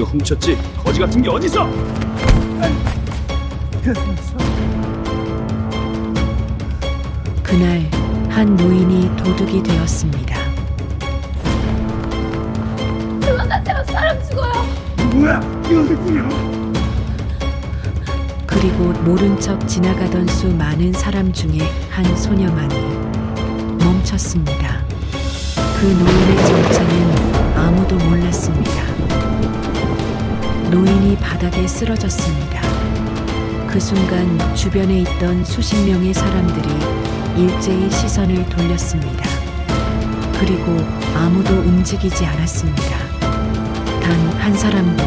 이거 훔쳤지? 거지 같은 게 어딨어? 그날 한 노인이 도둑이 되었습니다. 도망가세요. 사람 죽어요. 누구야? 이거 새끼야. 그리고 모른 척 지나가던 수 많은 사람 중에 한 소녀만이 멈췄습니다. 그 노인의 정체는 아무도 몰랐습니다. 노인이 바닥에 쓰러졌습니다. 그 순간 주변에 있던 수십 명의 사람들이 일제히 시선을 돌렸습니다. 그리고 아무도 움직이지 않았습니다. 단 한 사람도.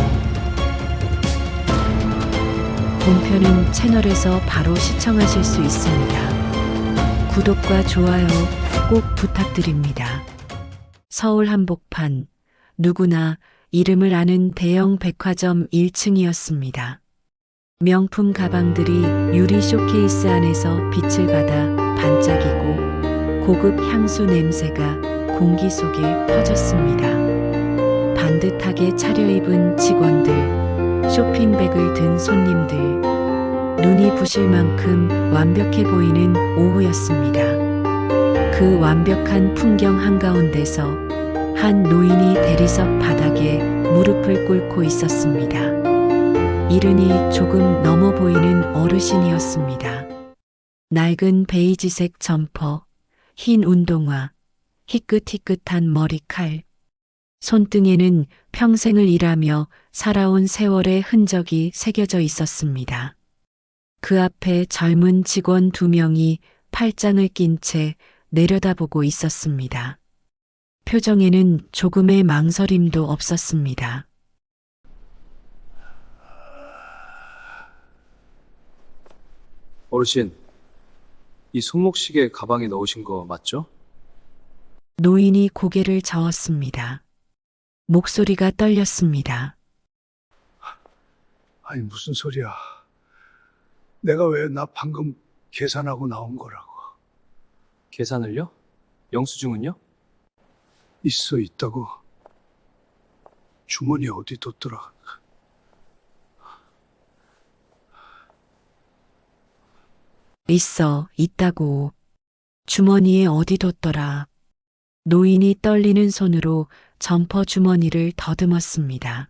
본편은 채널에서 바로 시청하실 수 있습니다. 구독과 좋아요 꼭 부탁드립니다. 서울 한복판, 누구나 이름을 아는 대형 백화점 1층이었습니다. 명품 가방들이 유리 쇼케이스 안에서 빛을 받아 반짝이고 고급 향수 냄새가 공기 속에 퍼졌습니다. 반듯하게 차려입은 직원들, 쇼핑백을 든 손님들, 눈이 부실 만큼 완벽해 보이는 오후였습니다. 그 완벽한 풍경 한가운데서 한 노인이 대리석 바닥에 무릎을 꿇고 있었습니다. 이른이 조금 넘어 보이는 어르신이었습니다. 낡은 베이지색 점퍼, 흰 운동화, 희끗희끗한 머리칼, 손등에는 평생을 일하며 살아온 세월의 흔적이 새겨져 있었습니다. 그 앞에 젊은 직원 2명이 팔짱을 낀 채 내려다보고 있었습니다. 표정에는 조금의 망설임도 없었습니다. 어르신, 이 손목시계 가방에 넣으신 거 맞죠? 노인이 고개를 저었습니다. 목소리가 떨렸습니다. 아니 무슨 소리야. 내가 왜 나 방금 계산하고 나온 거라고. 계산을요? 영수증은요? 있다고. 주머니 어디 뒀더라. 있다고. 주머니에 어디 뒀더라. 노인이 떨리는 손으로 점퍼 주머니를 더듬었습니다.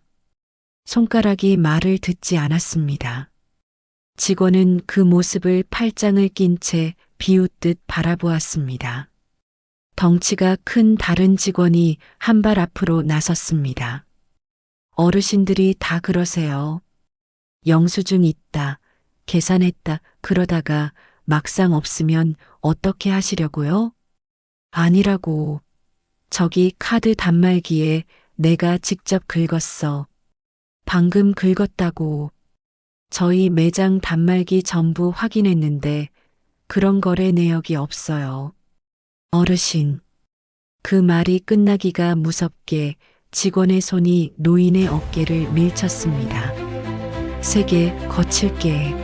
손가락이 말을 듣지 않았습니다. 직원은 그 모습을 팔짱을 낀 채 비웃듯 바라보았습니다. 덩치가 큰 다른 직원이 한 발 앞으로 나섰습니다. 어르신들이 다 그러세요. 영수증 있다, 계산했다, 그러다가 막상 없으면 어떻게 하시려고요? 아니라고. 저기 카드 단말기에 내가 직접 긁었어. 방금 긁었다고. 저희 매장 단말기 전부 확인했는데 그런 거래 내역이 없어요. 어르신. 그 말이 끝나기가 무섭게 직원의 손이 노인의 어깨를 밀쳤습니다. 세게 거칠게.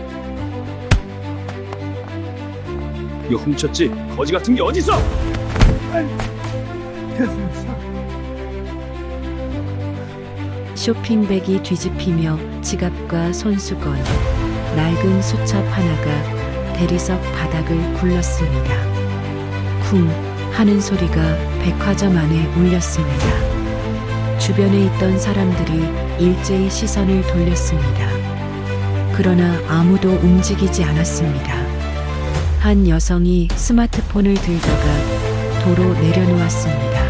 이거 훔쳤지? 거지 같은 게 어딨어? 쇼핑백이 뒤집히며 지갑과 손수건, 낡은 수첩 하나가 대리석 바닥을 굴렀습니다. 쿵 하는 소리가 백화점 안에 울렸습니다. 주변에 있던 사람들이 일제히 시선을 돌렸습니다. 그러나 아무도 움직이지 않았습니다. 한 여성이 스마트폰을 들다가 도로 내려놓았습니다.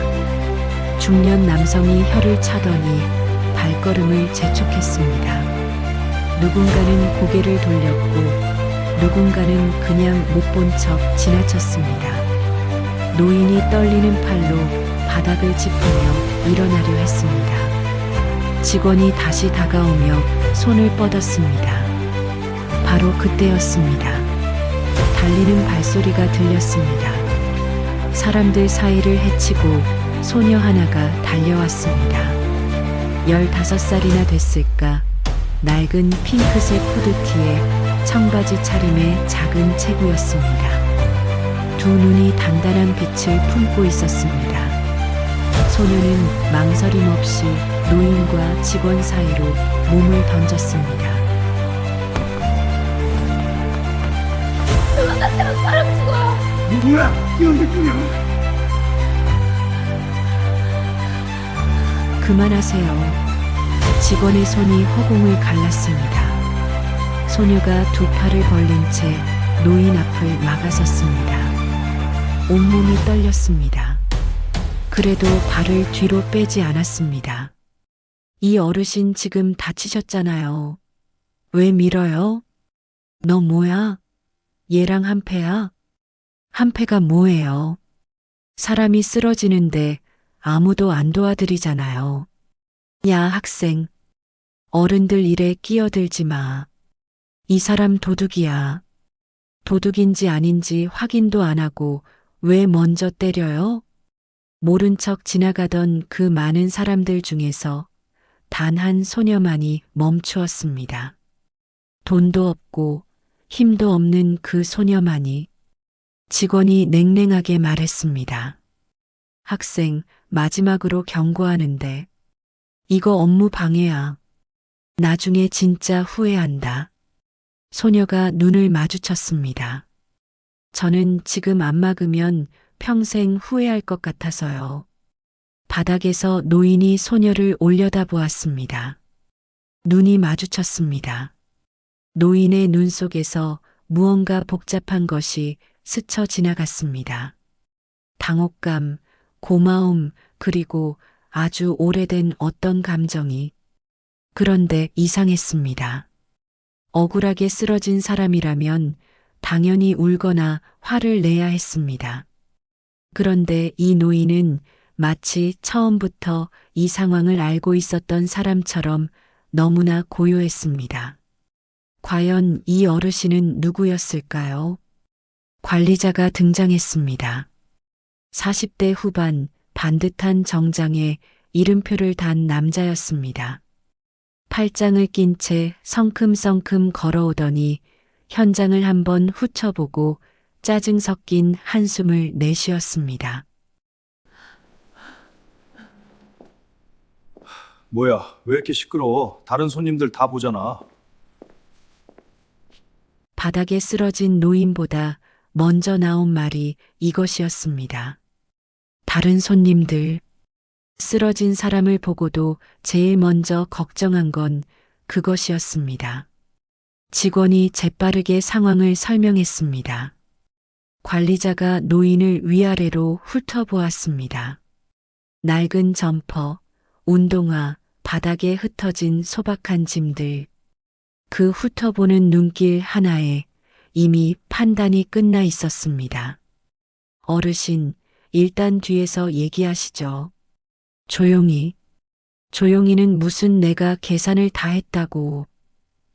중년 남성이 혀를 차더니 발걸음을 재촉했습니다. 누군가는 고개를 돌렸고 누군가는 그냥 못 본 척 지나쳤습니다. 노인이 떨리는 팔로 바닥을 짚으며 일어나려 했습니다. 직원이 다시 다가오며 손을 뻗었습니다. 바로 그때였습니다. 달리는 발소리가 들렸습니다. 사람들 사이를 헤치고 소녀 하나가 달려왔습니다. 15살이나 됐을까. 낡은 핑크색 후드티에 청바지 차림의 작은 체구였습니다. 두 눈이 단단한 빛을 품고 있었습니다. 소녀는 망설임 어김없이 노인과 직원 사이로 몸을 던졌습니다. 도망가세요. 사람 죽어요. 누구야? 끼어들꾸냐? 그만하세요. 직원의 손이 허공을 갈랐습니다. 소녀가 두 팔을 벌린 채 노인 앞을 막아섰습니다. 온몸이 떨렸습니다. 그래도 발을 뒤로 빼지 않았습니다. 이 어르신 지금 다치셨잖아요. 왜 밀어요? 너 뭐야? 얘랑 한패야? 한패가 뭐예요? 사람이 쓰러지는데 아무도 안 도와드리잖아요. 야, 학생. 어른들 일에 끼어들지 마. 이 사람 도둑이야. 도둑인지 아닌지 확인도 안 하고 왜 먼저 때려요? 모른 척 지나가던 그 많은 사람들 중에서 단 한 소녀만이 멈추었습니다. 돈도 없고 힘도 없는 그 소녀만이. 직원이 냉랭하게 말했습니다. 학생, 마지막으로 경고하는데 이거 업무 방해야. 나중에 진짜 후회한다. 소녀가 눈을 마주쳤습니다. 저는 지금 안 막으면 평생 후회할 것 같아서요. 바닥에서 노인이 소녀를 올려다보았습니다. 눈이 마주쳤습니다. 노인의 눈 속에서 무언가 복잡한 것이 스쳐 지나갔습니다. 당혹감, 고마움, 그리고 아주 오래된 어떤 감정이. 그런데 이상했습니다. 억울하게 쓰러진 사람이라면 당연히 울거나 화를 내야 했습니다. 그런데 이 노인은 마치 처음부터 이 상황을 알고 있었던 사람처럼 너무나 고요했습니다. 과연 이 어르신은 누구였을까요? 관리자가 등장했습니다. 40대 후반 반듯한 정장에 이름표를 단 남자였습니다. 팔짱을 낀 채 성큼성큼 걸어오더니 현장을 한번 훑어보고 짜증 섞인 한숨을 내쉬었습니다. 뭐야, 왜 이렇게 시끄러워? 다른 손님들 다 보잖아. 바닥에 쓰러진 노인보다 먼저 나온 말이 이것이었습니다. 다른 손님들. 쓰러진 사람을 보고도 제일 먼저 걱정한 건 그것이었습니다. 직원이 재빠르게 상황을 설명했습니다. 관리자가 노인을 위아래로 훑어보았습니다. 낡은 점퍼, 운동화, 바닥에 흩어진 소박한 짐들. 그 훑어보는 눈길 하나에 이미 판단이 끝나 있었습니다. 어르신, 일단 뒤에서 얘기하시죠. 조용히. 조용히는 무슨 내가 계산을 다 했다고.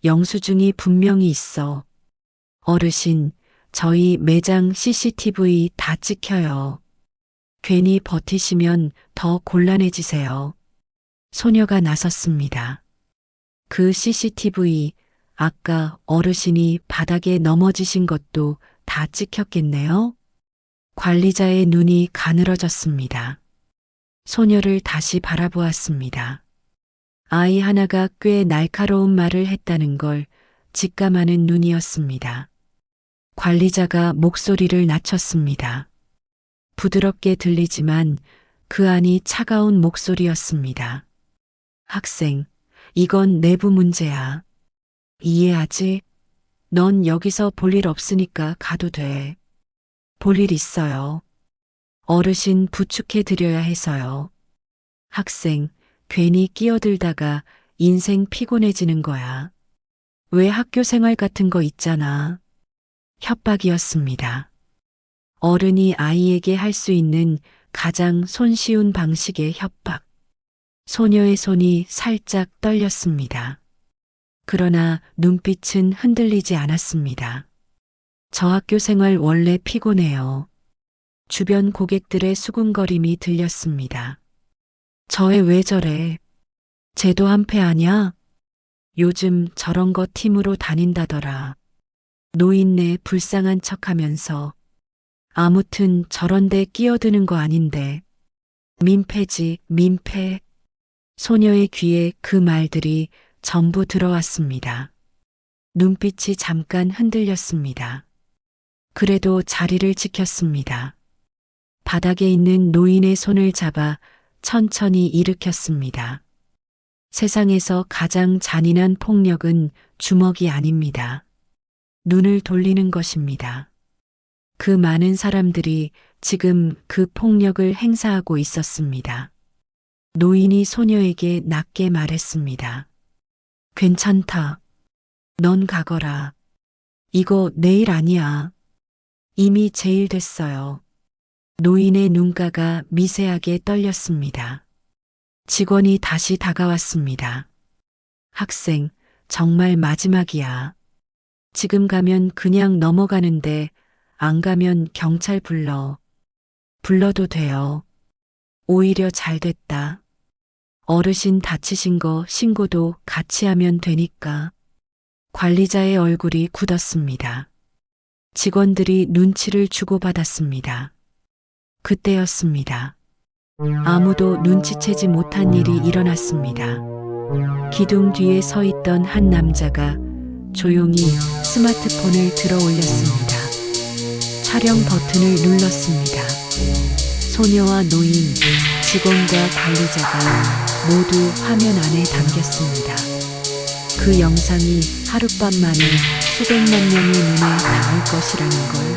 영수증이 분명히 있어. 어르신, 저희 매장 CCTV 다 찍혀요. 괜히 버티시면 더 곤란해지세요. 소녀가 나섰습니다. 그 CCTV, 아까 어르신이 바닥에 넘어지신 것도 다 찍혔겠네요? 관리자의 눈이 가늘어졌습니다. 소녀를 다시 바라보았습니다. 아이 하나가 꽤 날카로운 말을 했다는 걸 직감하는 눈이었습니다. 관리자가 목소리를 낮췄습니다. 부드럽게 들리지만 그 안이 차가운 목소리였습니다. 학생, 이건 내부 문제야. 이해하지? 넌 여기서 볼 일 없으니까 가도 돼. 볼 일 있어요. 어르신 부축해 드려야 해서요. 학생, 괜히 끼어들다가 인생 피곤해지는 거야. 왜 학교 생활 같은 거 있잖아. 협박이었습니다. 어른이 아이에게 할 수 있는 가장 손쉬운 방식의 협박. 소녀의 손이 살짝 떨렸습니다. 그러나 눈빛은 흔들리지 않았습니다. 저 학교 생활 원래 피곤해요. 주변 고객들의 수군거림이 들렸습니다. 저애 왜 저래? 쟤도 한패 아냐? 요즘 저런 거 팀으로 다닌다더라. 노인네 불쌍한 척하면서. 아무튼 저런 데 끼어드는 거 아닌데. 민폐지, 민폐. 소녀의 귀에 그 말들이 전부 들어왔습니다. 눈빛이 잠깐 흔들렸습니다. 그래도 자리를 지켰습니다. 바닥에 있는 노인의 손을 잡아 천천히 일으켰습니다. 세상에서 가장 잔인한 폭력은 주먹이 아닙니다. 눈을 돌리는 것입니다. 그 많은 사람들이 지금 그 폭력을 행사하고 있었습니다. 노인이 소녀에게 낮게 말했습니다. 괜찮다. 넌 가거라. 이거 내일 아니야. 이미 제일 됐어요. 노인의 눈가가 미세하게 떨렸습니다. 직원이 다시 다가왔습니다. 학생, 정말 마지막이야. 지금 가면 그냥 넘어가는데 안 가면 경찰 불러. 불러도 돼요. 오히려 잘 됐다. 어르신 다치신 거 신고도 같이 하면 되니까. 관리자의 얼굴이 굳었습니다. 직원들이 눈치를 주고받았습니다. 그때였습니다. 아무도 눈치채지 못한 일이 일어났습니다. 기둥 뒤에 서 있던 한 남자가 조용히 스마트폰을 들어 올렸습니다. 촬영 버튼을 눌렀습니다. 소녀와 노인, 직원과 관리자가 모두 화면 안에 담겼습니다. 그 영상이 하룻밤 만에 수백만 명의 눈에 닿을 것이라는 걸,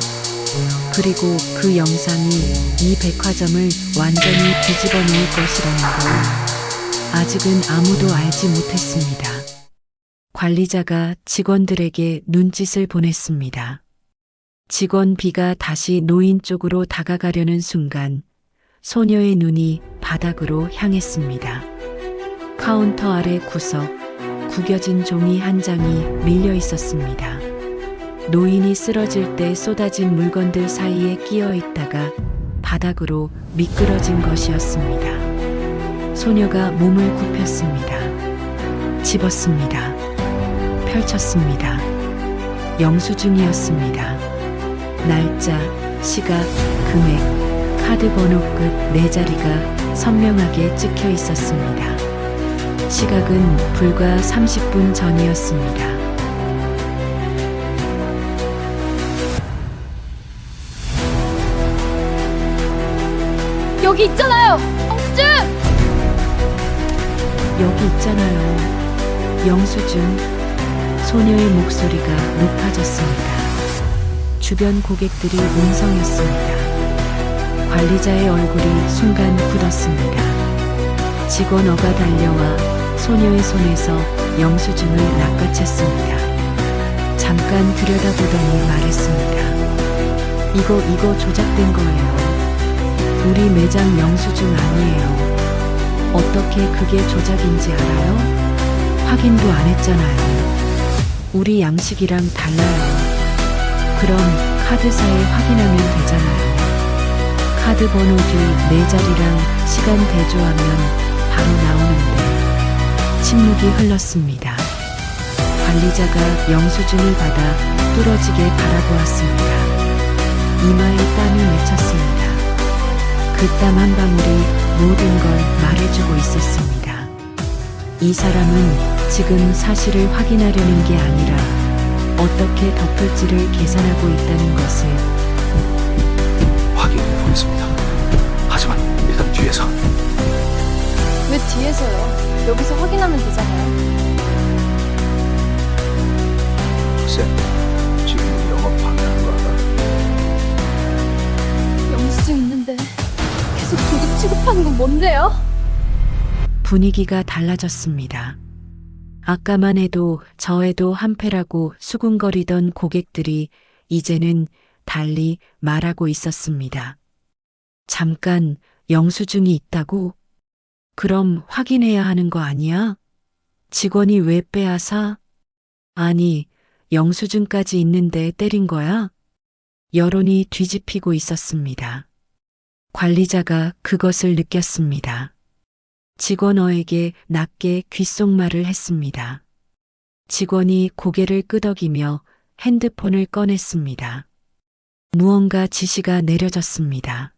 그리고 그 영상이 이 백화점을 완전히 뒤집어 놓을 것이라는 걸 아직은 아무도 알지 못했습니다. 관리자가 직원들에게 눈짓을 보냈습니다. 직원 B가 다시 노인 쪽으로 다가가려는 순간 소녀의 눈이 바닥으로 향했습니다. 카운터 아래 구석, 구겨진 종이 한 장이 밀려 있었습니다. 노인이 쓰러질 때 쏟아진 물건들 사이에 끼어 있다가 바닥으로 미끄러진 것이었습니다. 소녀가 몸을 굽혔습니다. 집었습니다. 펼쳤습니다. 영수증이었습니다. 날짜, 시각, 금액, 카드 번호 끝 네 자리가 선명하게 찍혀 있었습니다. 시각은 불과 30분 전이었습니다. 여기 있잖아요. 영수증! 여기 있잖아요. 영수증. 소녀의 목소리가 높아졌습니다. 주변 고객들이 웅성했습니다. 관리자의 얼굴이 순간 굳었습니다. 직원 어가 달려와 소녀의 손에서 영수증을 낚아챘습니다. 잠깐 들여다보더니 말했습니다. 이거 조작된 거예요. 우리 매장 영수증 아니에요. 어떻게 그게 조작인지 알아요? 확인도 안 했잖아요. 우리 양식이랑 달라요. 그럼 카드사에 확인하면 되잖아요. 카드 번호 뒤 네 자리랑 시간 대조하면 바로 나오는데. 침묵이 흘렀습니다. 관리자가 영수증을 받아 뚫어지게 바라보았습니다. 이마에 땀이 맺혔습니다. 그 땀 한 방울이 모든 걸 말해주고 있었습니다. 이 사람은 지금 사실을 확인하려는 게 아니라 어떻게 덮을지를 계산하고 있다는 것을. 확인해 보겠습니다. 하지만 일단 뒤에서. 왜 뒤에서요? 여기서 확인하면 되잖아요. 글쎄, 지금 영업 방해하는 거 알아? 영수증 있는데 계속 도둑 취급하는 건 뭔데요? 분위기가 달라졌습니다. 아까만 해도 저에도 한패라고 수군거리던 고객들이 이제는 달리 말하고 있었습니다. 잠깐, 영수증이 있다고? 그럼 확인해야 하는 거 아니야? 직원이 왜 빼앗아? 아니, 영수증까지 있는데 때린 거야? 여론이 뒤집히고 있었습니다. 관리자가 그것을 느꼈습니다. 직원어에게 낮게 귓속말을 했습니다. 직원이 고개를 끄덕이며 핸드폰을 꺼냈습니다. 무언가 지시가 내려졌습니다.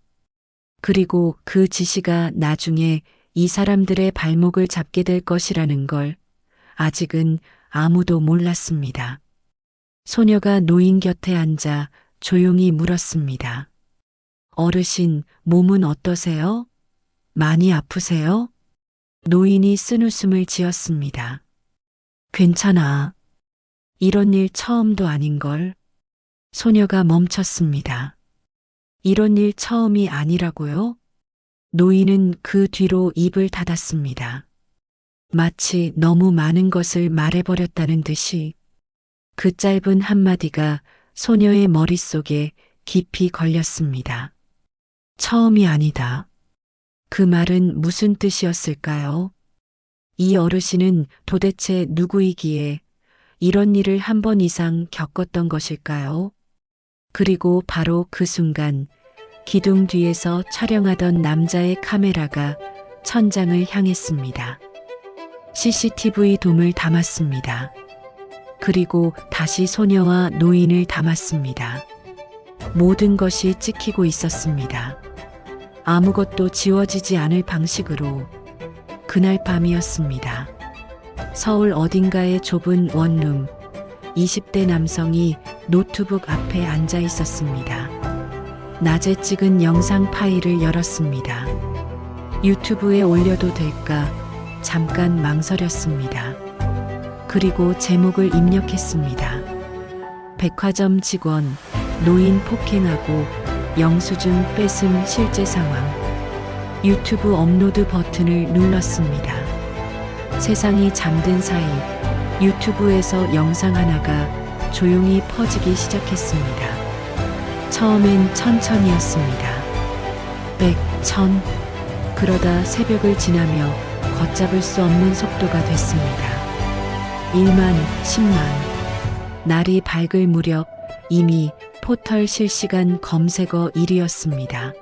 그리고 그 지시가 나중에 이 사람들의 발목을 잡게 될 것이라는 걸 아직은 아무도 몰랐습니다. 소녀가 노인 곁에 앉아 조용히 물었습니다. 어르신, 몸은 어떠세요? 많이 아프세요? 노인이 쓴웃음을 지었습니다. 괜찮아. 이런 일 처음도 아닌걸. 소녀가 멈췄습니다. 이런 일 처음이 아니라고요? 노인은 그 뒤로 입을 닫았습니다. 마치 너무 많은 것을 말해버렸다는 듯이 그 짧은 한마디가 소녀의 머릿속에 깊이 걸렸습니다. 처음이 아니다. 그 말은 무슨 뜻이었을까요? 이 어르신은 도대체 누구이기에 이런 일을 한 번 이상 겪었던 것일까요? 그리고 바로 그 순간 기둥 뒤에서 촬영하던 남자의 카메라가 천장을 향했습니다. CCTV 돔을 담았습니다. 그리고 다시 소녀와 노인을 담았습니다. 모든 것이 찍히고 있었습니다. 아무것도 지워지지 않을 방식으로. 그날 밤이었습니다. 서울 어딘가의 좁은 원룸, 20대 남성이 노트북 앞에 앉아 있었습니다. 낮에 찍은 영상 파일을 열었습니다. 유튜브에 올려도 될까 잠깐 망설였습니다. 그리고 제목을 입력했습니다. 백화점 직원, 노인 폭행하고 영수증 뺏음 실제 상황. 유튜브 업로드 버튼을 눌렀습니다. 세상이 잠든 사이 유튜브에서 영상 하나가 조용히 퍼지기 시작했습니다. 처음엔 천천히였습니다. 100, 1000. 그러다 새벽을 지나며 걷잡을 수 없는 속도가 됐습니다. 1만, 10만. 날이 밝을 무렵 이미 포털 실시간 검색어 1위였습니다.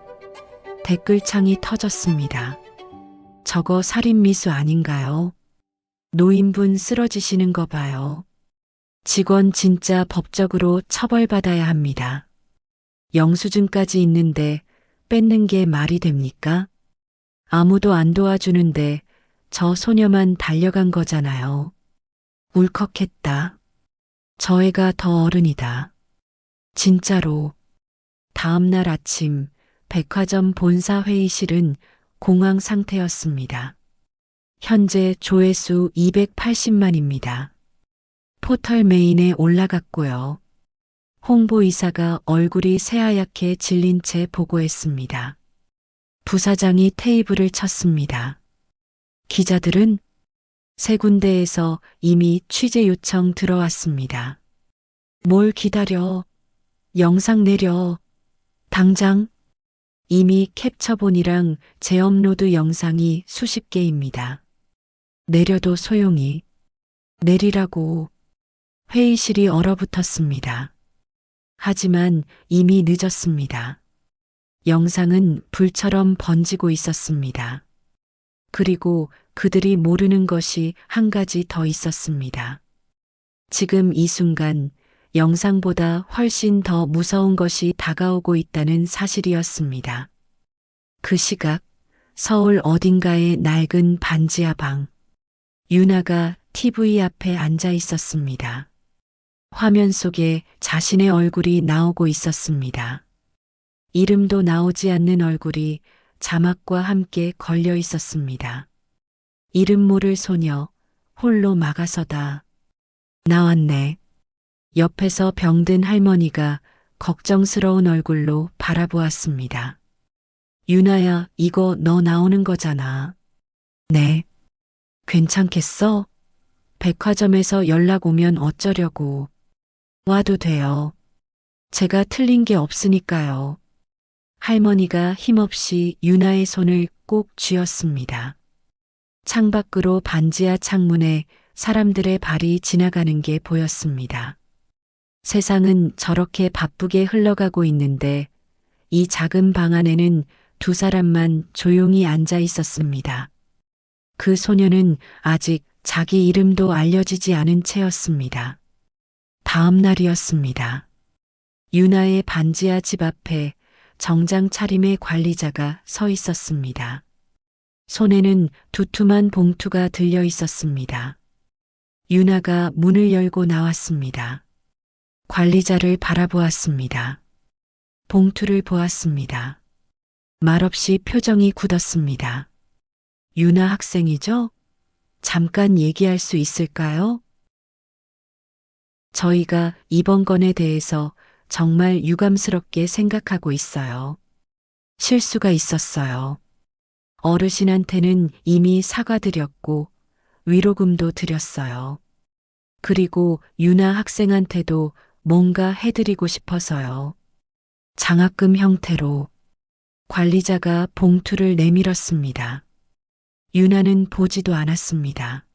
댓글창이 터졌습니다. 저거 살인미수 아닌가요? 노인분 쓰러지시는 거 봐요. 직원 진짜 법적으로 처벌받아야 합니다. 영수증까지 있는데 뺏는 게 말이 됩니까? 아무도 안 도와주는데 저 소녀만 달려간 거잖아요. 울컥했다. 저 애가 더 어른이다. 진짜로. 다음 날 아침 백화점 본사 회의실은 공황 상태였습니다. 현재 조회수 280만입니다. 포털 메인에 올라갔고요. 홍보이사가 얼굴이 새하얗게 질린 채 보고했습니다. 부사장이 테이블을 쳤습니다. 기자들은 세 군데에서 이미 취재 요청 들어왔습니다. 뭘 기다려? 영상 내려. 당장. 이미 캡처본이랑 재업로드 영상이 수십 개입니다. 내려도 소용이. 내리라고. 회의실이 얼어붙었습니다. 하지만 이미 늦었습니다. 영상은 불처럼 번지고 있었습니다. 그리고 그들이 모르는 것이 한 가지 더 있었습니다. 지금 이 순간 영상보다 훨씬 더 무서운 것이 다가오고 있다는 사실이었습니다. 그 시각 서울 어딘가의 낡은 반지하 방. 유나가 TV 앞에 앉아 있었습니다. 화면 속에 자신의 얼굴이 나오고 있었습니다. 이름도 나오지 않는 얼굴이 자막과 함께 걸려 있었습니다. 이름 모를 소녀, 홀로 막아서다. 나왔네. 옆에서 병든 할머니가 걱정스러운 얼굴로 바라보았습니다. 유나야, 이거 너 나오는 거잖아. 네. 괜찮겠어? 백화점에서 연락 오면 어쩌려고. 와도 돼요. 제가 틀린 게 없으니까요. 할머니가 힘없이 유나의 손을 꼭 쥐었습니다. 창밖으로 반지하 창문에 사람들의 발이 지나가는 게 보였습니다. 세상은 저렇게 바쁘게 흘러가고 있는데 이 작은 방 안에는 두 사람만 조용히 앉아 있었습니다. 그 소녀는 아직 자기 이름도 알려지지 않은 채였습니다. 다음 날이었습니다. 유나의 반지하 집 앞에 정장 차림의 관리자가 서 있었습니다. 손에는 두툼한 봉투가 들려 있었습니다. 유나가 문을 열고 나왔습니다. 관리자를 바라보았습니다. 봉투를 보았습니다. 말없이 표정이 굳었습니다. 유나 학생이죠? 잠깐 얘기할 수 있을까요? 저희가 이번 건에 대해서 정말 유감스럽게 생각하고 있어요. 실수가 있었어요. 어르신한테는 이미 사과드렸고 위로금도 드렸어요. 그리고 유나 학생한테도 뭔가 해드리고 싶어서요. 장학금 형태로. 관리자가 봉투를 내밀었습니다. 유나는 보지도 않았습니다.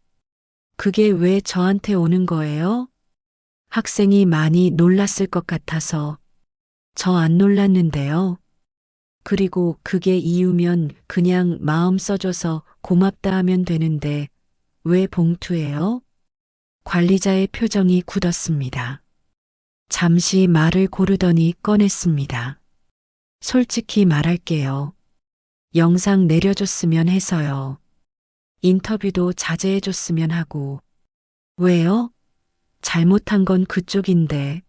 그게 왜 저한테 오는 거예요? 학생이 많이 놀랐을 것 같아서. 저 안 놀랐는데요. 그리고 그게 이유면 그냥 마음 써줘서 고맙다 하면 되는데 왜 봉투예요? 관리자의 표정이 굳었습니다. 잠시 말을 고르더니 꺼냈습니다. 솔직히 말할게요. 영상 내려줬으면 해서요. 인터뷰도 자제해줬으면 하고. 왜요? 잘못한 건 그쪽인데.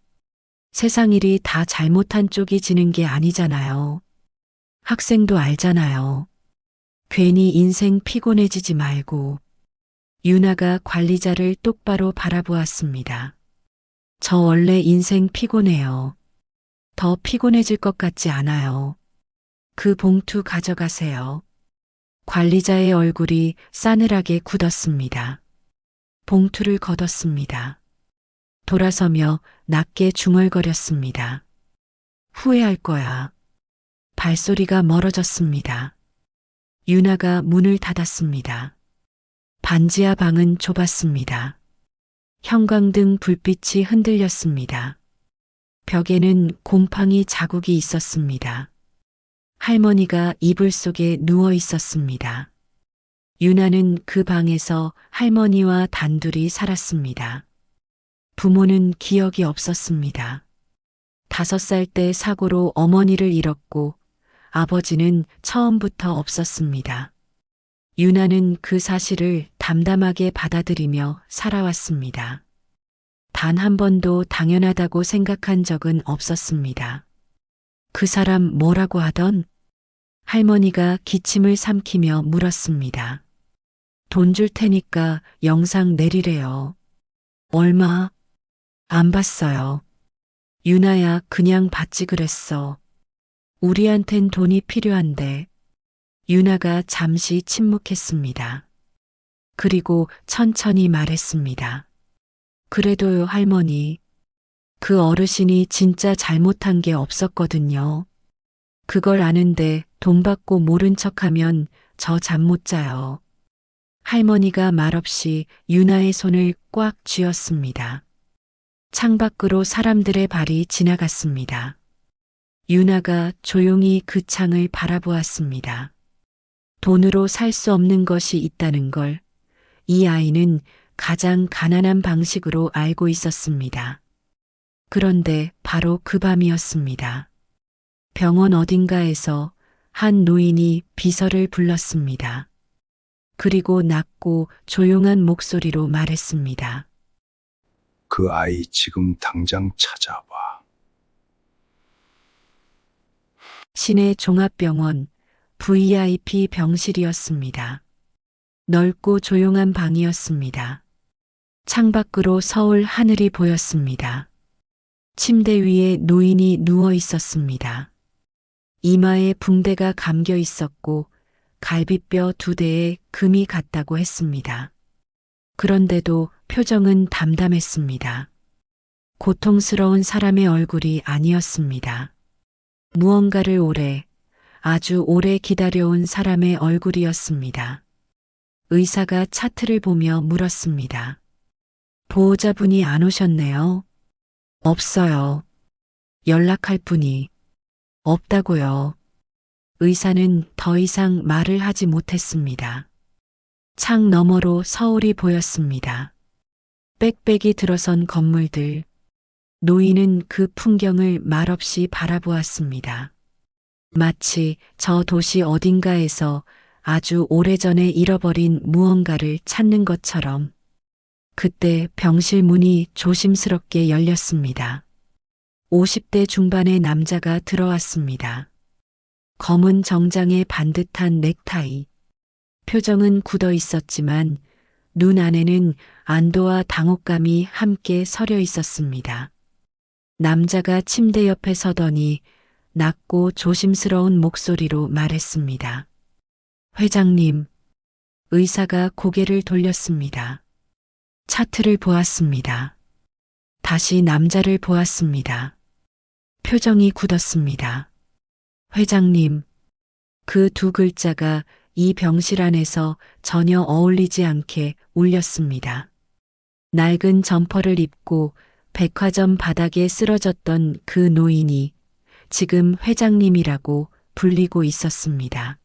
세상 일이 다 잘못한 쪽이 지는 게 아니잖아요. 학생도 알잖아요. 괜히 인생 피곤해지지 말고. 유나가 관리자를 똑바로 바라보았습니다. 저 원래 인생 피곤해요. 더 피곤해질 것 같지 않아요. 그 봉투 가져가세요. 관리자의 얼굴이 싸늘하게 굳었습니다. 봉투를 걷었습니다. 돌아서며 낮게 중얼거렸습니다. 후회할 거야. 발소리가 멀어졌습니다. 유나가 문을 닫았습니다. 반지하 방은 좁았습니다. 형광등 불빛이 흔들렸습니다. 벽에는 곰팡이 자국이 있었습니다. 할머니가 이불 속에 누워 있었습니다. 유나는 그 방에서 할머니와 단둘이 살았습니다. 부모는 기억이 없었습니다. 5살 때 사고로 어머니를 잃었고 아버지는 처음부터 없었습니다. 유나는 그 사실을 담담하게 받아들이며 살아왔습니다. 단 한 번도 당연하다고 생각한 적은 없었습니다. 그 사람 뭐라고 하던? 할머니가 기침을 삼키며 물었습니다. 돈 줄 테니까 영상 내리래요. 얼마? 안 봤어요. 유나야, 그냥 받지 그랬어. 우리한텐 돈이 필요한데. 유나가 잠시 침묵했습니다. 그리고 천천히 말했습니다. 그래도요, 할머니. 그 어르신이 진짜 잘못한 게 없었거든요. 그걸 아는데 돈 받고 모른 척하면 저 잠 못 자요. 할머니가 말없이 유나의 손을 꽉 쥐었습니다. 창밖으로 사람들의 발이 지나갔습니다. 유나가 조용히 그 창을 바라보았습니다. 돈으로 살 수 없는 것이 있다는 걸 이 아이는 가장 가난한 방식으로 알고 있었습니다. 그런데 바로 그 밤이었습니다. 병원 어딘가에서 한 노인이 비서를 불렀습니다. 그리고 낮고 조용한 목소리로 말했습니다. 그 아이 지금 당장 찾아봐. 시내 종합병원 VIP 병실이었습니다. 넓고 조용한 방이었습니다. 창밖으로 서울 하늘이 보였습니다. 침대 위에 노인이 누워 있었습니다. 이마에 붕대가 감겨 있었고 갈비뼈 2대에 금이 갔다고 했습니다. 그런데도 표정은 담담했습니다. 고통스러운 사람의 얼굴이 아니었습니다. 무언가를 아주 오래 기다려온 사람의 얼굴이었습니다. 의사가 차트를 보며 물었습니다. 보호자분이 안 오셨네요. 없어요. 연락할 분이 없다고요. 의사는 더 이상 말을 하지 못했습니다. 창 너머로 서울이 보였습니다. 빽빽이 들어선 건물들. 노인은 그 풍경을 말없이 바라보았습니다. 마치 저 도시 어딘가에서 아주 오래전에 잃어버린 무언가를 찾는 것처럼 그때 병실 문이 조심스럽게 열렸습니다. 50대 중반의 남자가 들어왔습니다. 검은 정장에 반듯한 넥타이. 표정은 굳어 있었지만 눈 안에는 안도와 당혹감이 함께 서려 있었습니다. 남자가 침대 옆에 서더니 낮고 조심스러운 목소리로 말했습니다. 회장님, 의사가 고개를 돌렸습니다. 차트를 보았습니다. 다시 남자를 보았습니다. 표정이 굳었습니다. 회장님, 그 두 글자가 이 병실 안에서 전혀 어울리지 않게 울렸습니다. 낡은 점퍼를 입고 백화점 바닥에 쓰러졌던 그 노인이 지금 회장님이라고 불리고 있었습니다.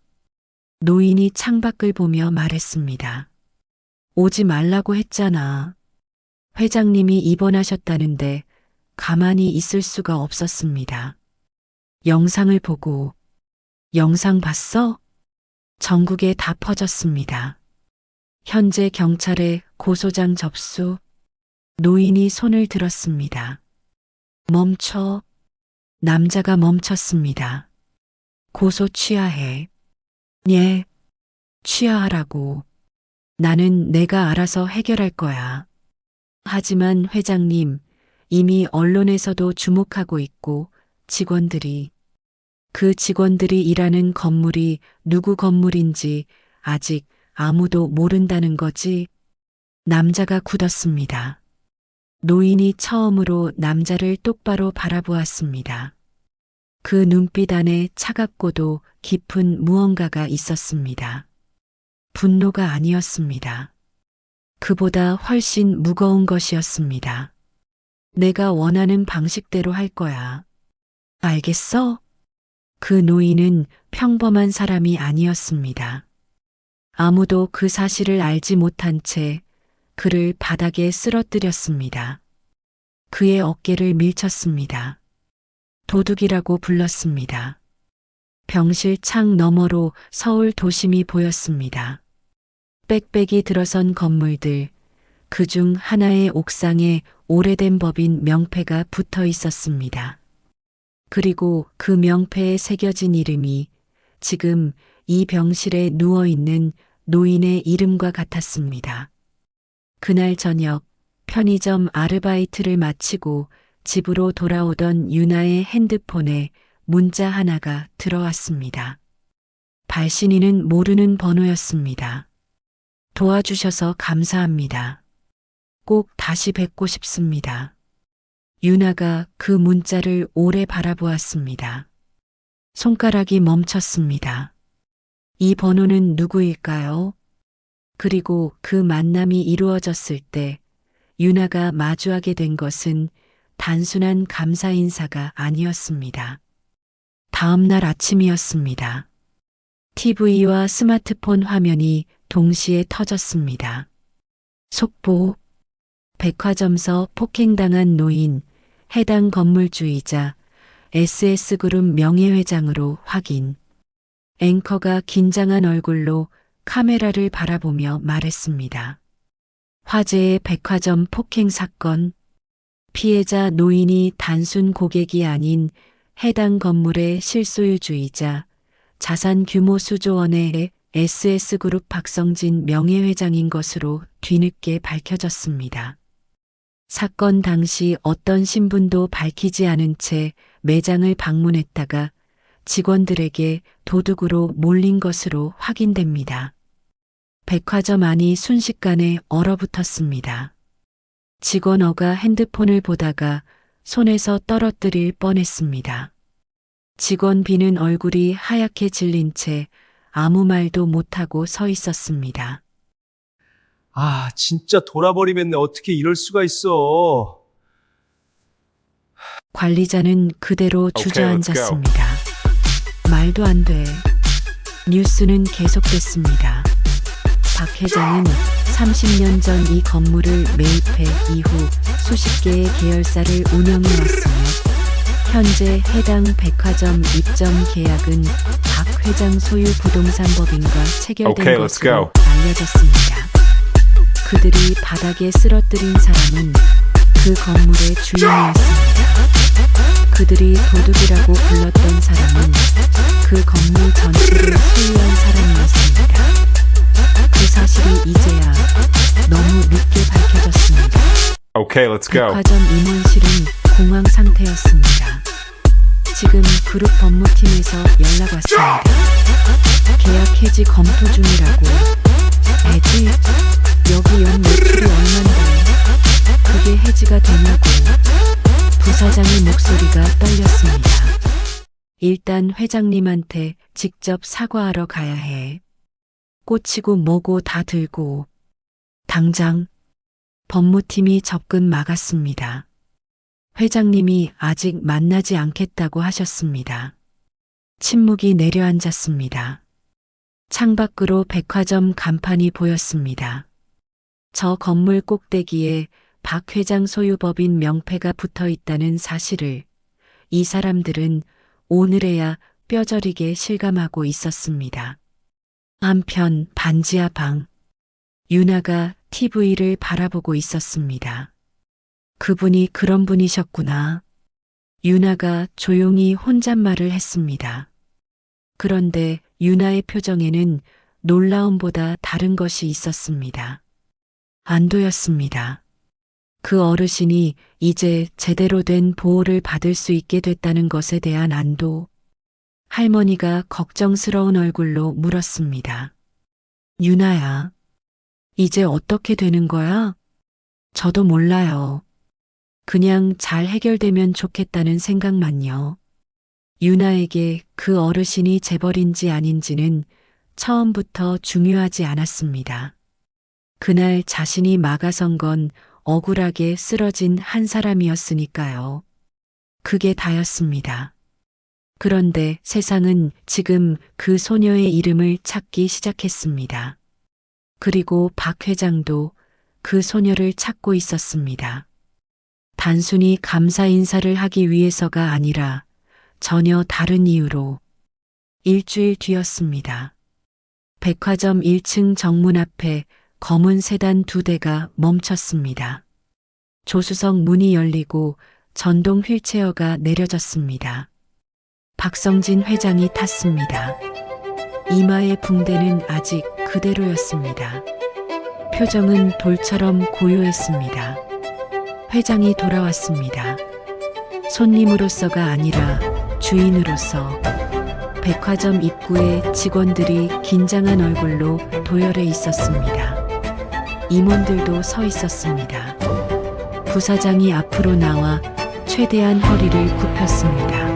노인이 창밖을 보며 말했습니다. 오지 말라고 했잖아. 회장님이 입원하셨다는데 가만히 있을 수가 없었습니다. 영상을 보고, 영상 봤어? 전국에 다 퍼졌습니다. 현재 경찰에 고소장 접수. 노인이 손을 들었습니다. 멈춰. 남자가 멈췄습니다. 고소 취하해. 예, 취하하라고. 나는 내가 알아서 해결할 거야. 하지만 회장님, 이미 언론에서도 주목하고 있고 그 직원들이 일하는 건물이 누구 건물인지 아직 아무도 모른다는 거지. 남자가 굳었습니다. 노인이 처음으로 남자를 똑바로 바라보았습니다. 그 눈빛 안에 차갑고도 깊은 무언가가 있었습니다. 분노가 아니었습니다. 그보다 훨씬 무거운 것이었습니다. 내가 원하는 방식대로 할 거야. 알겠어? 그 노인은 평범한 사람이 아니었습니다. 아무도 그 사실을 알지 못한 채 그를 바닥에 쓰러뜨렸습니다. 그의 어깨를 밀쳤습니다. 도둑이라고 불렀습니다. 병실 창 너머로 서울 도심이 보였습니다. 빽빽이 들어선 건물들, 그중 하나의 옥상에 오래된 법인 명패가 붙어 있었습니다. 그리고 그 명패에 새겨진 이름이 지금 이 병실에 누워있는 노인의 이름과 같았습니다. 그날 저녁 편의점 아르바이트를 마치고 집으로 돌아오던 유나의 핸드폰에 문자 하나가 들어왔습니다. 발신인은 모르는 번호였습니다. 도와주셔서 감사합니다. 꼭 다시 뵙고 싶습니다. 유나가 그 문자를 오래 바라보았습니다. 손가락이 멈췄습니다. 이 번호는 누구일까요? 그리고 그 만남이 이루어졌을 때 유나가 마주하게 된 것은 단순한 감사 인사가 아니었습니다. 다음 날 아침이었습니다. TV와 스마트폰 화면이 동시에 터졌습니다. 속보. 백화점서 폭행당한 노인, 해당 건물주이자 SS그룹 명예회장으로 확인. 앵커가 긴장한 얼굴로 카메라를 바라보며 말했습니다. 화제의 백화점 폭행 사건. 피해자 노인이 단순 고객이 아닌 해당 건물의 실소유주이자 자산 규모 수조 원의 SS그룹 박성진 명예회장인 것으로 뒤늦게 밝혀졌습니다. 사건 당시 어떤 신분도 밝히지 않은 채 매장을 방문했다가 직원들에게 도둑으로 몰린 것으로 확인됩니다. 백화점 안이 순식간에 얼어붙었습니다. 직원 어가 핸드폰을 보다가 손에서 떨어뜨릴 뻔했습니다. 직원 B는 얼굴이 하얗게 질린 채 아무 말도 못하고 서 있었습니다. 아, 진짜 돌아버리겠네. 어떻게 이럴 수가 있어. 관리자는 그대로 Okay, let's 주저앉았습니다. 말도 안 돼. 뉴스는 계속됐습니다. 박 회장은 30년 전 이 건물을 매입해 이후 수십 개의 계열사를 운영해왔으며 현재 해당 백화점 입점 계약은 박 회장 소유 부동산 법인과 체결된 Okay, let's 것으로 go. 알려졌습니다. 그들이 바닥에 쓰러뜨린 사람은 그 건물의 주인이었습니다. 그들이 도둑이라고 불렀던 사람은 그 건물 전체를 소유한 사람이었습니다. 그 사실이 이제야 너무 늦게 밝혀졌습니다. Okay, let's go. 백화점 임원실은 공황 상태였습니다. 지금 그룹 법무팀에서 연락 왔습니다. 계약 해지 검토 중이라고. 해지? 여기 연 매출이 얼만데 그게 해지가 되냐고. 부사장의 목소리가 떨렸습니다. 일단 회장님한테 직접 사과하러 가야 해. 꽂히고 뭐고 다 들고. 당장. 법무팀이 접근 막았습니다. 회장님이 아직 만나지 않겠다고 하셨습니다. 침묵이 내려앉았습니다. 창밖으로 백화점 간판이 보였습니다. 저 건물 꼭대기에 박 회장 소유법인 명패가 붙어 있다는 사실을 이 사람들은 오늘에야 뼈저리게 실감하고 있었습니다. 한편 반지하 방. 유나가 TV를 바라보고 있었습니다. 그분이 그런 분이셨구나. 유나가 조용히 혼잣말을 했습니다. 그런데 유나의 표정에는 놀라움보다 다른 것이 있었습니다. 안도였습니다. 그 어르신이 이제 제대로 된 보호를 받을 수 있게 됐다는 것에 대한 안도. 할머니가 걱정스러운 얼굴로 물었습니다. 유나야, 이제 어떻게 되는 거야? 저도 몰라요. 그냥 잘 해결되면 좋겠다는 생각만요. 유나에게 그 어르신이 재벌인지 아닌지는 처음부터 중요하지 않았습니다. 그날 자신이 막아선 건 억울하게 쓰러진 한 사람이었으니까요. 그게 다였습니다. 그런데 세상은 지금 그 소녀의 이름을 찾기 시작했습니다. 그리고 박 회장도 그 소녀를 찾고 있었습니다. 단순히 감사 인사를 하기 위해서가 아니라 전혀 다른 이유로. 일주일 뒤였습니다. 백화점 1층 정문 앞에 검은 세단 2대가 멈췄습니다. 조수석 문이 열리고 전동 휠체어가 내려졌습니다. 박성진 회장이 탔습니다. 이마의 붕대는 아직 그대로였습니다. 표정은 돌처럼 고요했습니다. 회장이 돌아왔습니다. 손님으로서가 아니라 주인으로서. 백화점 입구에 직원들이 긴장한 얼굴로 도열해 있었습니다. 임원들도 서 있었습니다. 부사장이 앞으로 나와 최대한 허리를 굽혔습니다.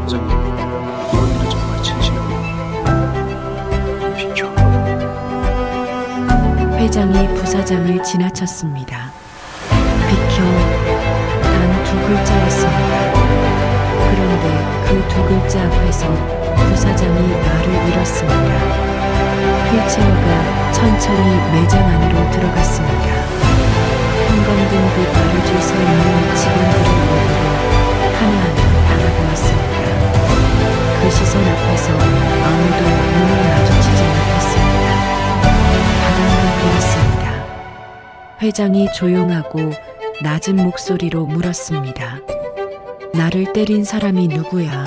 회장님, 이번 일은 정말 진심으로 비켜. 회장이 부사장을 지나쳤습니다. 비켜. 단 2글자였습니다. 그런데 그 2글자 앞에서 부사장이 말을 잃었습니다. 휠체어가 천천히 매장 안으로 들어갔습니다. 형광등빛 바로 줄 서 있는 직원들의 얼굴을 하나하나 바라보았습니다. 그 시선 앞에서 아무도 눈을 마주치지 못했습니다. 바닥만 보았습니다. 회장이 조용하고 낮은 목소리로 물었습니다. 나를 때린 사람이 누구야?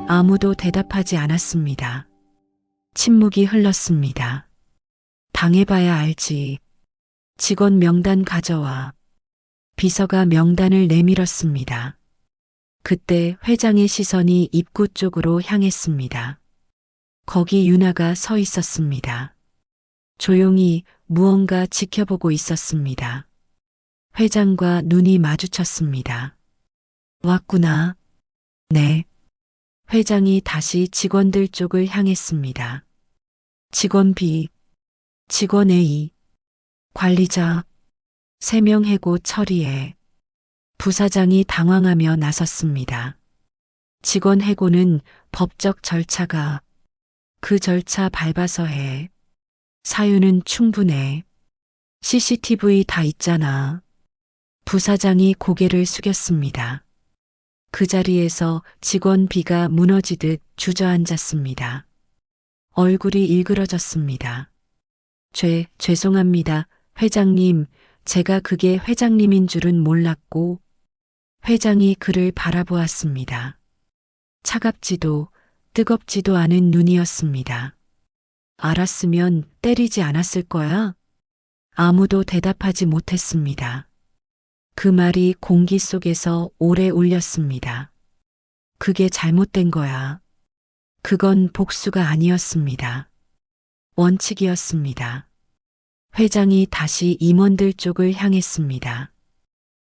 아무도 대답하지 않았습니다. 침묵이 흘렀습니다. 당해봐야 알지. 직원 명단 가져와. 비서가 명단을 내밀었습니다. 그때 회장의 시선이 입구 쪽으로 향했습니다. 거기 유나가 서 있었습니다. 조용히 무언가 지켜보고 있었습니다. 회장과 눈이 마주쳤습니다. 왔구나. 네. 회장이 다시 직원들 쪽을 향했습니다. 직원 B, 직원 A, 관리자, 3명 해고 처리해. 부사장이 당황하며 나섰습니다. 직원 해고는 법적 절차가. 그 절차 밟아서 해. 사유는 충분해. CCTV 다 있잖아. 부사장이 고개를 숙였습니다. 그 자리에서 직원 B가 무너지듯 주저앉았습니다. 얼굴이 일그러졌습니다. 죄송합니다. 회장님, 제가 그게 회장님인 줄은 몰랐고. 회장이 그를 바라보았습니다. 차갑지도 뜨겁지도 않은 눈이었습니다. 알았으면 때리지 않았을 거야? 아무도 대답하지 못했습니다. 그 말이 공기 속에서 오래 울렸습니다. 그게 잘못된 거야. 그건 복수가 아니었습니다. 원칙이었습니다. 회장이 다시 임원들 쪽을 향했습니다.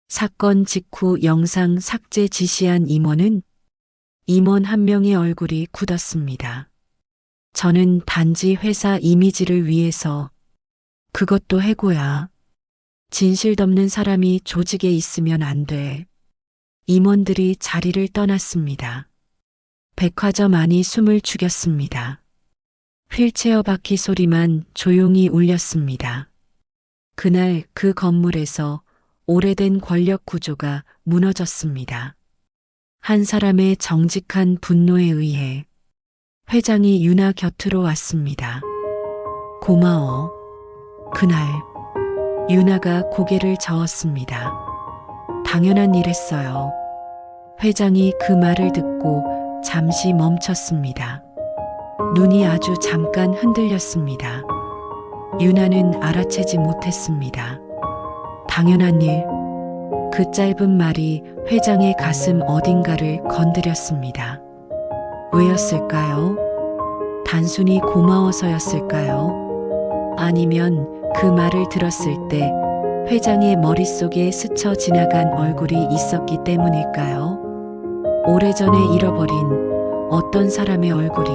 사건 직후 영상 삭제 지시한 임원은 임원 한 명의 얼굴이 굳었습니다. 저는 단지 회사 이미지를 위해서. 그것도 해고야. 진실 덮는 사람이 조직에 있으면 안 돼. 임원들이 자리를 떠났습니다. 백화점 안이 숨을 죽였습니다. 휠체어 바퀴 소리만 조용히 울렸습니다. 그날 그 건물에서 오래된 권력 구조가 무너졌습니다. 한 사람의 정직한 분노에 의해. 회장이 유나 곁으로 왔습니다. 고마워. 그날 유나가 고개를 저었습니다. 당연한 일했어요. 회장이 그 말을 듣고 잠시 멈췄습니다. 눈이 아주 잠깐 흔들렸습니다. 유나는 알아채지 못했습니다. 당연한 일. 그 짧은 말이 회장의 가슴 어딘가를 건드렸습니다. 왜였을까요? 단순히 고마워서였을까요? 아니면 그 말을 들었을 때 회장의 머릿속에 스쳐 지나간 얼굴이 있었기 때문일까요? 오래전에 잃어버린 어떤 사람의 얼굴이.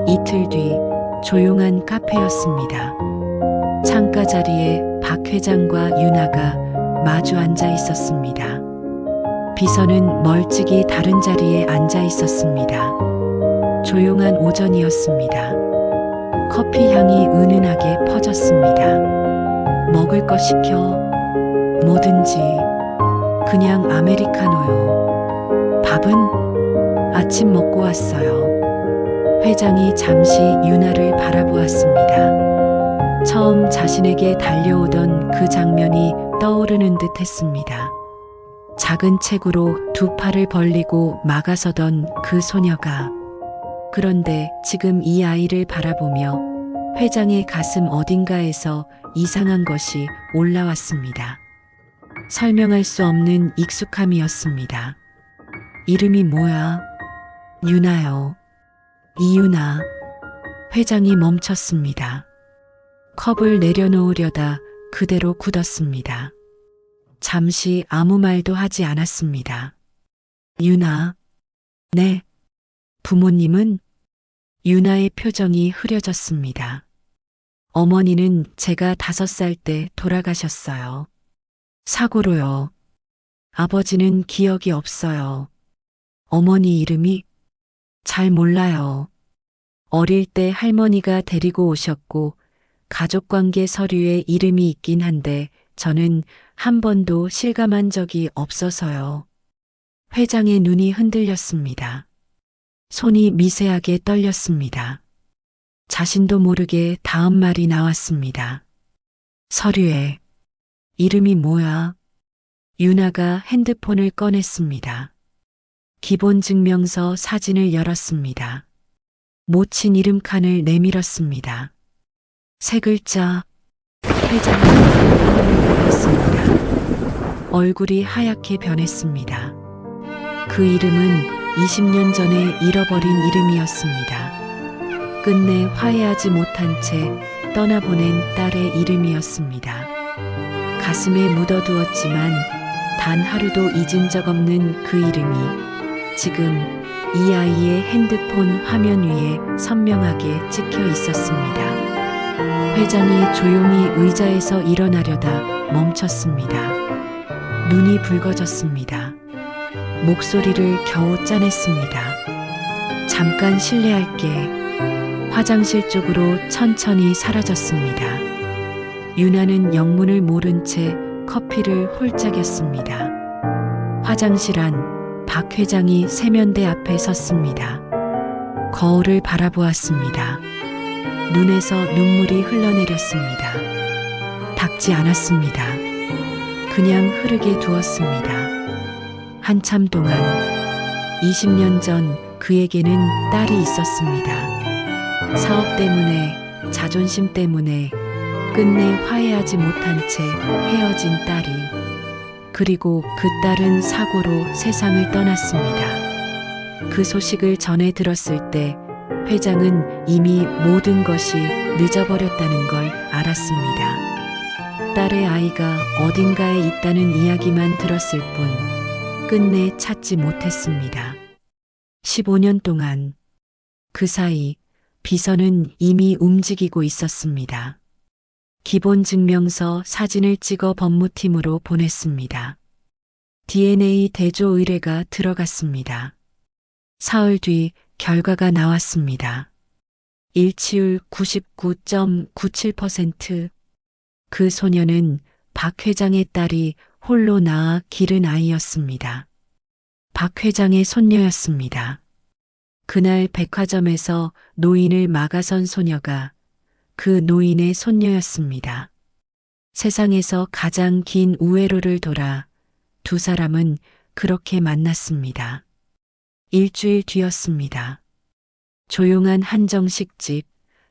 이틀 뒤 조용한 카페였습니다. 창가 자리에 박 회장과 유나가 마주 앉아 있었습니다. 비서는 멀찍이 다른 자리에 앉아 있었습니다. 조용한 오전이었습니다. 커피 향이 은은하게 퍼졌습니다. 먹을 거 시켜. 뭐든지. 그냥 아메리카노요. 밥은? 아침 먹고 왔어요. 회장이 잠시 유나를 바라보았습니다. 처음 자신에게 달려오던 그 장면이 떠오르는 듯 했습니다. 작은 책으로 두 팔을 벌리고 막아서던 그 소녀가. 그런데 지금 이 아이를 바라보며 회장의 가슴 어딘가에서 이상한 것이 올라왔습니다. 설명할 수 없는 익숙함이었습니다. 이름이 뭐야? 유나요. 이유나. 회장이 멈췄습니다. 컵을 내려놓으려다 그대로 굳었습니다. 잠시 아무 말도 하지 않았습니다. 유나. 네. 부모님은? 유나의 표정이 흐려졌습니다. 어머니는 제가 5살 때 돌아가셨어요. 사고로요. 아버지는 기억이 없어요. 어머니 이름이? 잘 몰라요. 어릴 때 할머니가 데리고 오셨고 가족관계 서류에 이름이 있긴 한데 저는 한 번도 실감한 적이 없어서요. 회장의 눈이 흔들렸습니다. 손이 미세하게 떨렸습니다. 자신도 모르게 다음 말이 나왔습니다. 서류에. 이름이 뭐야? 유나가 핸드폰을 꺼냈습니다. 기본증명서 사진을 열었습니다. 모친 이름 칸을 내밀었습니다. 세 글자. 회장이 놀랐습니다. 얼굴이 하얗게 변했습니다. 그 이름은 20년 전에 잃어버린 이름이었습니다. 끝내 화해하지 못한 채 떠나보낸 딸의 이름이었습니다. 가슴에 묻어두었지만 단 하루도 잊은 적 없는 그 이름이 지금 이 아이의 핸드폰 화면 위에 선명하게 찍혀 있었습니다. 회장이 조용히 의자에서 일어나려다 멈췄습니다. 눈이 붉어졌습니다. 목소리를 겨우 짜냈습니다. 잠깐 실례할게. 화장실 쪽으로 천천히 사라졌습니다. 유나는 영문을 모른 채 커피를 홀짝였습니다. 화장실 안 박 회장이 세면대 앞에 섰습니다. 거울을 바라보았습니다. 눈에서 눈물이 흘러내렸습니다. 닦지 않았습니다. 그냥 흐르게 두었습니다. 한참 동안 20년 전 그에게는 딸이 있었습니다. 사업 때문에, 자존심 때문에 끝내 화해하지 못한 채 헤어진 딸이, 그리고 그 딸은 사고로 세상을 떠났습니다. 그 소식을 전해 들었을 때 회장은 이미 모든 것이 늦어버렸다는 걸 알았습니다. 딸의 아이가 어딘가에 있다는 이야기만 들었을 뿐 끝내 찾지 못했습니다. 15년 동안 그 사이 비서는 이미 움직이고 있었습니다. 기본증명서 사진을 찍어 법무팀으로 보냈습니다. DNA 대조 의뢰가 들어갔습니다. 사흘 뒤 결과가 나왔습니다. 일치율 99.97%. 그 소녀는 박 회장의 딸이 홀로 낳아 기른 아이였습니다. 박 회장의 손녀였습니다. 그날 백화점에서 노인을 막아선 소녀가 그 노인의 손녀였습니다. 세상에서 가장 긴 우회로를 돌아 두 사람은 그렇게 만났습니다. 일주일 뒤였습니다. 조용한 한정식집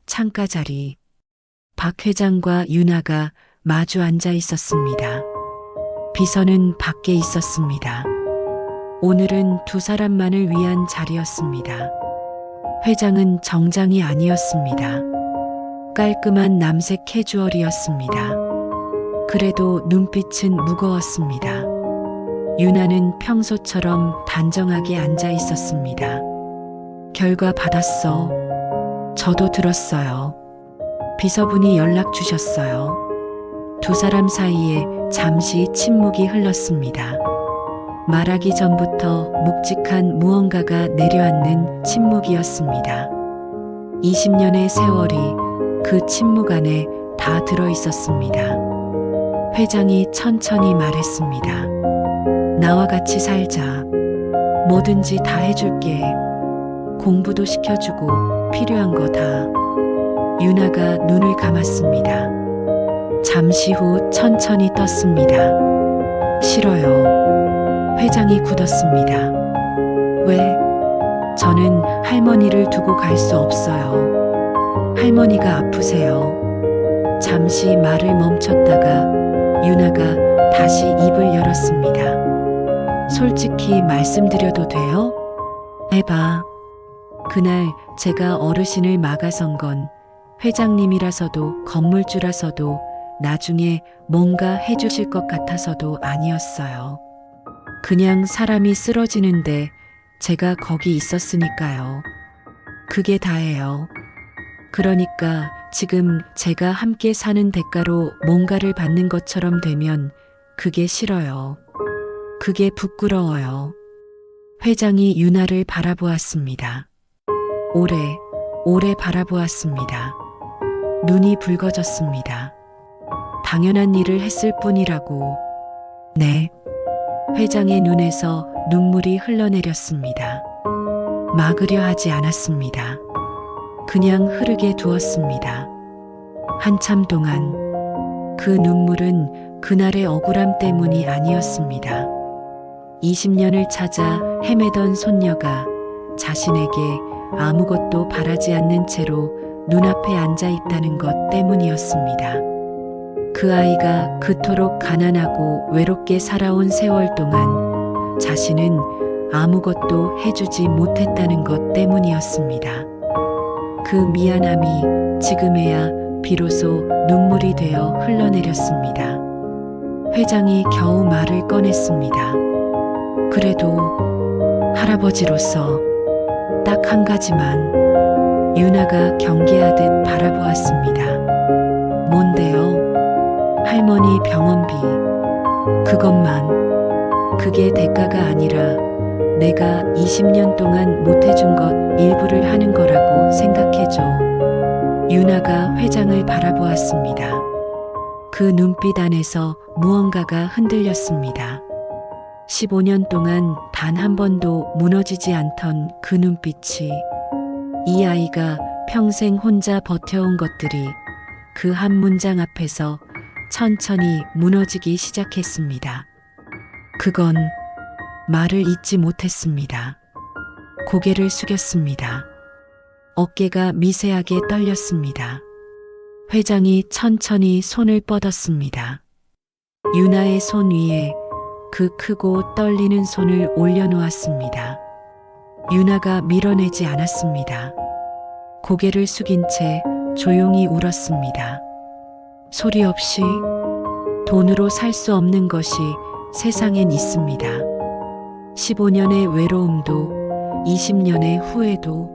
창가 자리. 박 회장과 윤아가 마주 앉아 있었습니다. 비서는 밖에 있었습니다. 오늘은 두 사람만을 위한 자리였습니다. 회장은 정장이 아니었습니다. 깔끔한 남색 캐주얼이었습니다. 그래도 눈빛은 무거웠습니다. 윤아는 평소처럼 단정하게 앉아 있었습니다. 결과 받았어. 저도 들었어요. 비서분이 연락 주셨어요. 두 사람 사이에 잠시 침묵이 흘렀습니다. 말하기 전부터 묵직한 무언가가 내려앉는 침묵이었습니다. 20년의 세월이 그 침묵 안에 다 들어 있었습니다. 회장이 천천히 말했습니다. 나와 같이 살자. 뭐든지 다 해줄게. 공부도 시켜주고 필요한 거 다. 윤아가 눈을 감았습니다. 잠시 후 천천히 떴습니다. 싫어요. 회장이 굳었습니다. 왜? 저는 할머니를 두고 갈 수 없어요. 할머니가 아프세요. 잠시 말을 멈췄다가 윤아가 다시 입을 열었습니다. 솔직히 말씀드려도 돼요? 해봐. 그날 제가 어르신을 막아선 건 회장님이라서도 건물주라서도 나중에 뭔가 해주실 것 같아서도 아니었어요. 그냥 사람이 쓰러지는데 제가 거기 있었으니까요. 그게 다예요. 그러니까 지금 제가 함께 사는 대가로 뭔가를 받는 것처럼 되면 그게 싫어요. 그게 부끄러워요. 회장이 윤아를 바라보았습니다. 오래 바라보았습니다. 눈이 붉어졌습니다. 당연한 일을 했을 뿐이라고. 네. 회장의 눈에서 눈물이 흘러내렸습니다. 막으려 하지 않았습니다. 그냥 흐르게 두었습니다. 한참 동안 그 눈물은 그날의 억울함 때문이 아니었습니다. 20년을 찾아 헤매던 손녀가 자신에게 아무것도 바라지 않는 채로 눈앞에 앉아 있다는 것 때문이었습니다. 그 아이가 그토록 가난하고 외롭게 살아온 세월 동안 자신은 아무것도 해주지 못했다는 것 때문이었습니다. 그 미안함이 지금에야 비로소 눈물이 되어 흘러내렸습니다. 회장이 겨우 말을 꺼냈습니다. 그래도 할아버지로서 딱 한 가지만. 윤아가 경계하듯 바라보았습니다. 뭔데요? 할머니 병원비. 그것만. 그게 대가가 아니라 내가 20년 동안 못해준 것 일부를 하는 거라고 생각해줘. 윤아가 회장을 바라보았습니다. 그 눈빛 안에서 무언가가 흔들렸습니다. 15년 동안 단 한 번도 무너지지 않던 그 눈빛이 이 아이가 평생 혼자 버텨온 것들이 그 한 문장 앞에서 천천히 무너지기 시작했습니다. 그건 말을 잇지 못했습니다. 고개를 숙였습니다. 어깨가 미세하게 떨렸습니다. 회장이 천천히 손을 뻗었습니다. 유나의 손 위에 그 크고 떨리는 손을 올려놓았습니다. 유나가 밀어내지 않았습니다. 고개를 숙인 채 조용히 울었습니다. 소리 없이 돈으로 살 수 없는 것이 세상엔 있습니다. 15년의 외로움도 20년의 후회도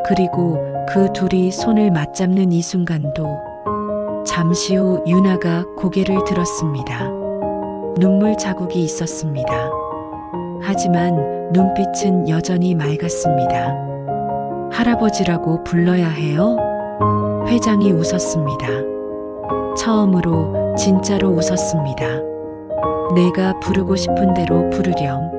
그리고 그 둘이 손을 맞잡는 이 순간도 잠시 후 유나가 고개를 들었습니다. 눈물 자국이 있었습니다. 하지만 눈빛은 여전히 맑았습니다. 할아버지라고 불러야 해요? 회장이 웃었습니다. 처음으로 진짜로 웃었습니다. 내가 부르고 싶은 대로 부르렴.